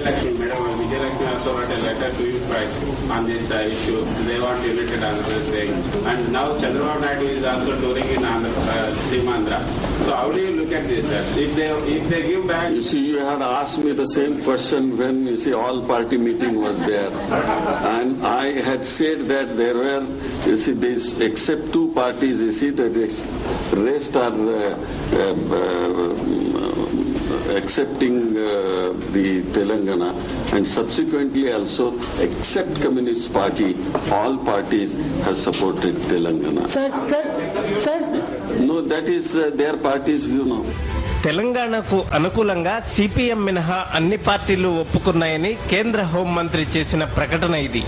Lakshmi, Madam Vijay Lakshmi also wrote a letter to you guys on this issue. They want united Andhra Pradesh saying. And now Chandrababu Naidu is also touring in Simandra. So how do you look at this, sir? If they give back... You see, you had asked me the same question when, you see, all party meeting was there. And I had said that there were, you see, these, except two parties, you see, that the rest are accepting the Telangana, and subsequently also, except Communist Party, all parties have supported Telangana. Sir. No, that is their party's view now. తెలంగాణకు అనుకూలంగా CPM మినహా అన్ని పార్టీలు ఒప్పుకున్నాయని కేంద్ర హోంమంత్రి చేసిన ప్రకటన ఇది.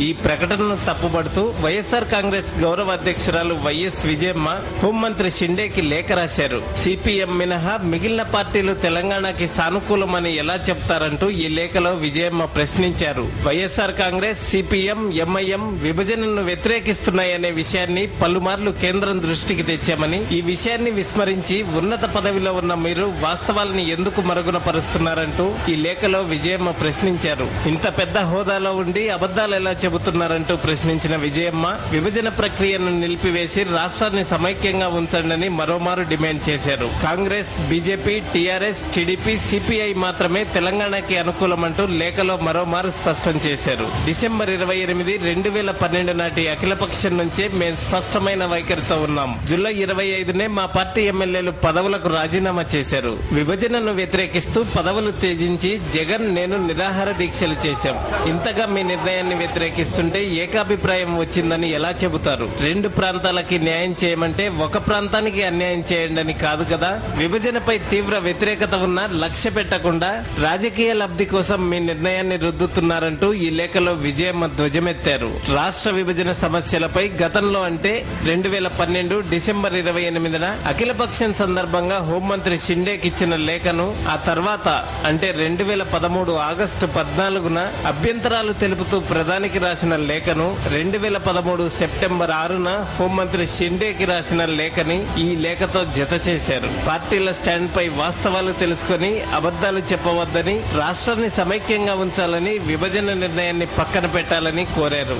ఈ ప్రకటనను తప్పుబడుతూ వైఎస్ఆర్ కాంగ్రెస్ గౌరవ అధ్యక్షురాలు వైఎస్ విజయమ్మ హోంమంత్రి షిండేకి లేఖ రాశారు. సిపిఎం మినహా మిగిలిన పార్టీలు తెలంగాణకి సానుకూలమని ఎలా చెప్తారంటూ ఈ లేఖలో విజయమ్మ ప్రశ్నించారు. వైఎస్ఆర్ కాంగ్రెస్, సిపిఎం, ఎంఐఎం విభజనను వ్యతిరేకిస్తున్నాయనే విషయాన్ని పలుమార్లు కేంద్రం దృష్టికి తెచ్చామని, ఈ విషయాన్ని విస్మరించి ఉన్నత పదవిలో ఉన్న మీరు వాస్తవాలను ఎందుకు మరుగున పరుస్తున్నారంటూ ఈ లేఖలో విజయమ్మ ప్రశ్నించారు. ఇంత పెద్ద హోదాలో ఉండి అబద్దాలు ఎలా చెబుతున్నారంటూ ప్రశ్నించిన విజయమ్మ విభజన ప్రక్రియను నిలిపివేసి రాష్ట్రాన్ని సమైక్యంగా ఉంచండి మరోమారు డిమాండ్ చేశారు. Congress, BJP, TRS, TDP, CPI మాత్రమే తెలంగాణకి అనుకూలమంటూ లేఖలో మరోమారు స్పష్టం చేశారు. డిసెంబర్ 28, 2012 నాటి అఖిలపక్షం నుంచే మేము స్పష్టమైన వైఖరితో ఉన్నాం. జూలై 25నే మా పార్టీ ఎమ్మెల్యేలు పదవులకు రాజీనామా చేశారు. విభజనను వ్యతిరేకిస్తూ పదవులు త్యజించి జగన్, నేను నిరాహార దీక్షలు చేశాం. ఇంతగా మీ నిర్ణయాన్ని వ్యతిరేకిస్తుంటే ఏకాభిప్రాయం వచ్చిందని ఎలా చెబుతారు? రెండు ప్రాంతాలకి న్యాయం చేయమంటే ఒక ప్రాంతానికి అన్యాయం చేయండి అని కాదు కదా. విభజనపై తీవ్ర వ్యతిరేకత ఉన్నా లక్ష్య పెట్టకుండా రాజకీయ లబ్ధి కోసం మీ నిర్ణయాన్ని రుద్దుతున్నారంటూ ఈ లేఖలో విజయమ్మ ధ్వజమెత్తారు. రాష్ట్ర విభజన సమస్యలపై గతంలో అంటే 2012 డిసెంబర్ 28న అఖిలపక్షం సందర్భంగా హోంమంత్రి షిండేకి ఇచ్చిన లేఖను ఆ తర్వాత అంటే 2013 ఆగస్టు 14న అభ్యంతరాలు తెలుపుతూ ప్రధానికి రాసిన లేఖను 2013 సెప్టెంబర్ 6న హోంమంత్రి షిండేకి రాసిన లేఖని ఈ లేఖతో జత చేశారు. పార్టీల స్టాండ్ పై వాస్తవాలు తెలుసుకుని అబద్దాలు చెప్పవద్దని, రాష్ట్రాన్ని సమైక్యంగా ఉంచాలని, విభజన నిర్ణయాన్ని పక్కన పెట్టాలని కోరారు.